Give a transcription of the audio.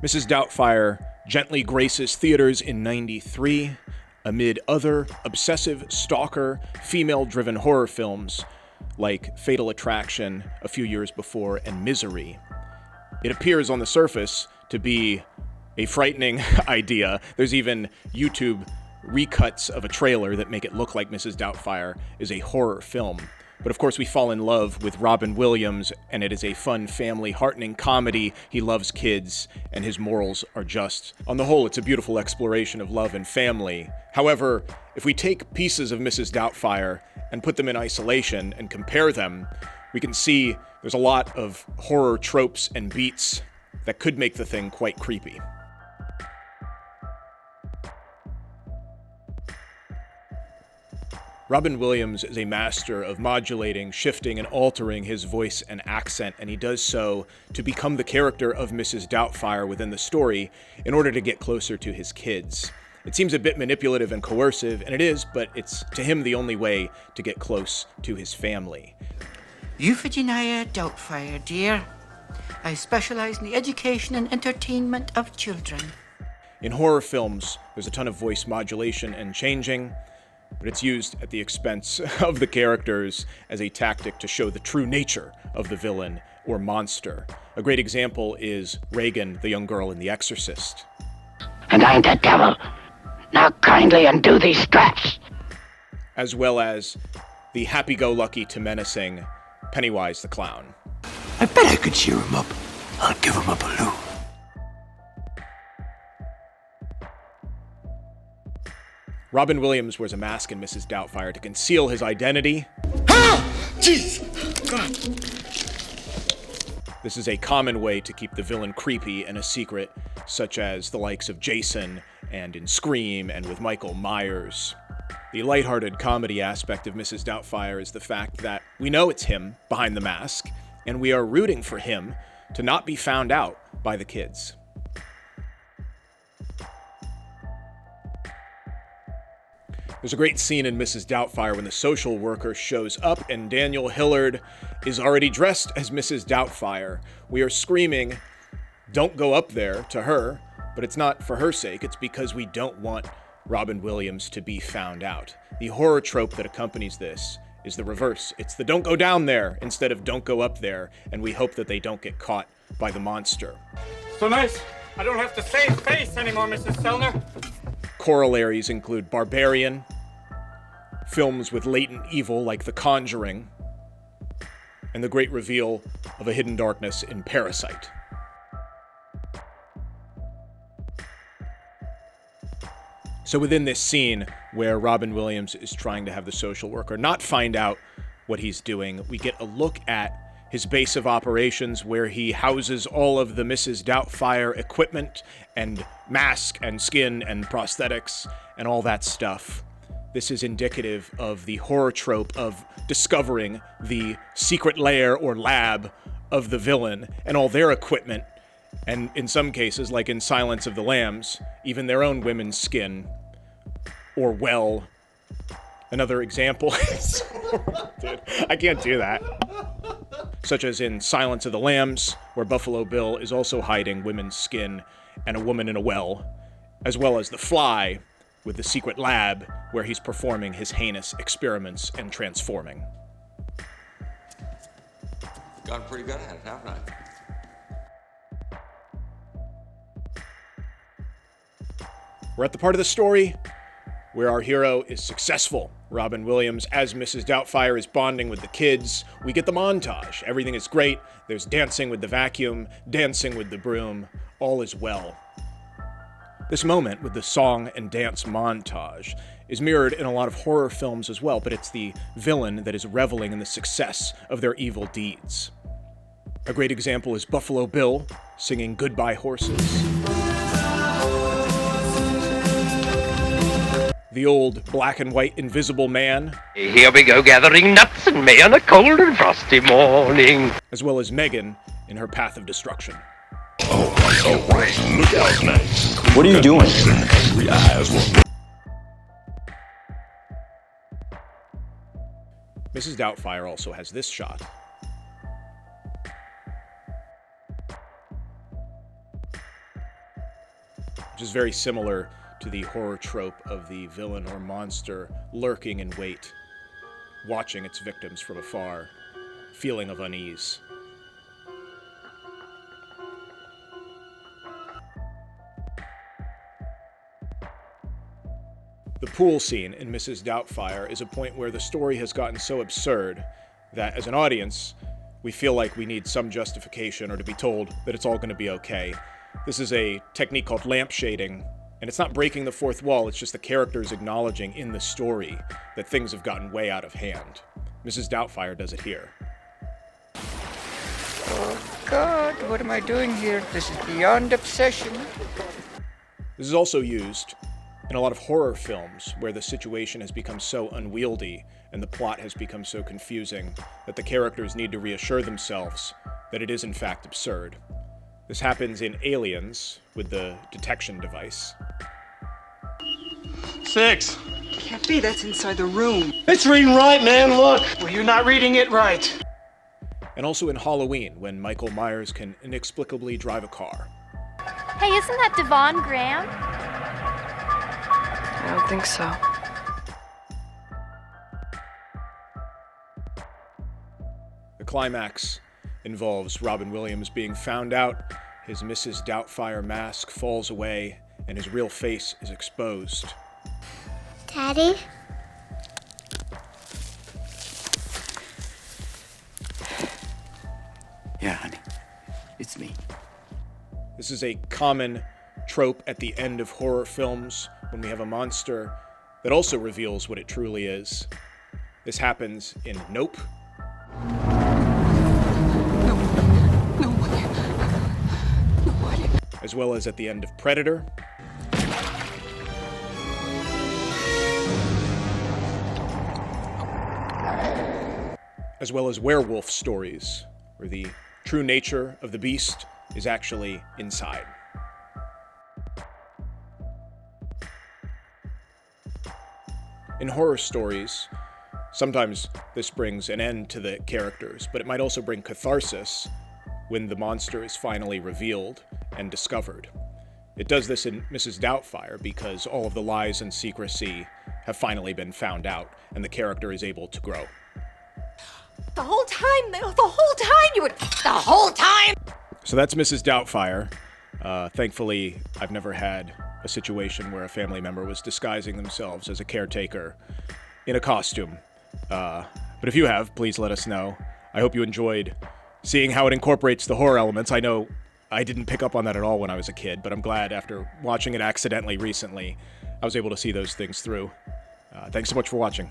Mrs. Doubtfire gently graces theaters in '93 amid other obsessive stalker, female-driven horror films like Fatal Attraction a few years before and Misery. It appears on the surface to be a frightening idea. There's even YouTube recuts of a trailer that make it look like Mrs. Doubtfire is a horror film. But of course we fall in love with Robin Williams, and it is a fun, family, heartening comedy. He loves kids, and his morals are just. On the whole, it's a beautiful exploration of love and family. However, if we take pieces of Mrs. Doubtfire and put them in isolation and compare them, we can see there's a lot of horror tropes and beats that could make the thing quite creepy. Robin Williams is a master of modulating, shifting, and altering his voice and accent, and he does so to become the character of Mrs. Doubtfire within the story in order to get closer to his kids. It seems a bit manipulative and coercive, and it is, but it's to him the only way to get close to his family. Euphigenia Doubtfire, dear. I specialize in the education and entertainment of children. In horror films, there's a ton of voice modulation and changing, but it's used at the expense of the characters as a tactic to show the true nature of the villain or monster. A great example is Regan, the young girl in The Exorcist. And I'm the devil. Now kindly undo these straps. As well as the happy-go-lucky to menacing Pennywise the Clown. I bet I could cheer him up. I'll give him a balloon. Robin Williams wears a mask in Mrs. Doubtfire to conceal his identity. Jeez! God. This is a common way to keep the villain creepy and a secret, such as the likes of Jason and in Scream and with Michael Myers. The lighthearted comedy aspect of Mrs. Doubtfire is the fact that we know it's him behind the mask, and we are rooting for him to not be found out by the kids. There's a great scene in Mrs. Doubtfire when the social worker shows up and Daniel Hillard is already dressed as Mrs. Doubtfire. We are screaming, "Don't go up there," to her, but it's not for her sake, it's because we don't want Robin Williams to be found out. The horror trope that accompanies this is the reverse. It's the "don't go down there" instead of "don't go up there," and we hope that they don't get caught by the monster. So nice. I don't have to save face anymore, Mrs. Sellner. Corollaries include Barbarian, films with latent evil like The Conjuring, and the great reveal of a hidden darkness in Parasite. So within this scene where Robin Williams is trying to have the social worker not find out what he's doing, we get a look at his base of operations where he houses all of the Mrs. Doubtfire equipment and mask and skin and prosthetics and all that stuff. This is indicative of the horror trope of discovering the secret lair or lab of the villain and all their equipment, and in some cases, like in Silence of the Lambs, even their own women's skin, or well. Another example is, dude, I can't do that. Such as in Silence of the Lambs, where Buffalo Bill is also hiding women's skin and a woman in a well, as well as The Fly, with the secret lab where he's performing his heinous experiments and transforming. Got pretty good at it, haven't I? We're at the part of the story where our hero is successful. Robin Williams, as Mrs. Doubtfire, is bonding with the kids. We get the montage. Everything is great. There's dancing with the vacuum, dancing with the broom. All is well. This moment with the song and dance montage is mirrored in a lot of horror films as well, but it's the villain that is reveling in the success of their evil deeds. A great example is Buffalo Bill singing Goodbye Horses. The old black and white invisible man. Here we go gathering nuts in May on a cold and frosty morning. As well as Megan in her path of destruction. Look out, nice. What are you doing? Mrs. Doubtfire also has this shot. which is very similar to the horror trope of the villain or monster lurking in wait, watching its victims from afar, feeling of unease. The pool scene in Mrs. Doubtfire is a point where the story has gotten so absurd that, as an audience, we feel like we need some justification or to be told that it's all going to be okay. This is a technique called lampshading, and it's not breaking the fourth wall, it's just the characters acknowledging in the story that things have gotten way out of hand. Mrs. Doubtfire does it here. Oh, God, what am I doing here? This is beyond obsession. This is also used in a lot of horror films where the situation has become so unwieldy and the plot has become so confusing that the characters need to reassure themselves that it is in fact absurd. This happens in Aliens with the detection device. 6. Can't be, that's inside the room. It's reading right, man, look. Well, you're not reading it right. And also in Halloween when Michael Myers can inexplicably drive a car. Hey, isn't that Devon Graham? I don't think so. The climax involves Robin Williams being found out, his Mrs. Doubtfire mask falls away, and his real face is exposed. Daddy? Yeah, honey. It's me. This is a common trope at the end of horror films when we have a monster that also reveals what it truly is. This happens in Nope. As well as at the end of Predator. As well as werewolf stories, where the true nature of the beast is actually inside. In horror stories, sometimes this brings an end to the characters, but it might also bring catharsis when the monster is finally revealed and discovered. It does this in Mrs. Doubtfire because all of the lies and secrecy have finally been found out, and the character is able to grow. The whole time! So that's Mrs. Doubtfire. Thankfully, I've never had a situation where a family member was disguising themselves as a caretaker in a costume. But if you have, please let us know. I hope you enjoyed seeing how it incorporates the horror elements. I know I didn't pick up on that at all when I was a kid, but I'm glad after watching it accidentally recently, I was able to see those things through. Thanks so much for watching.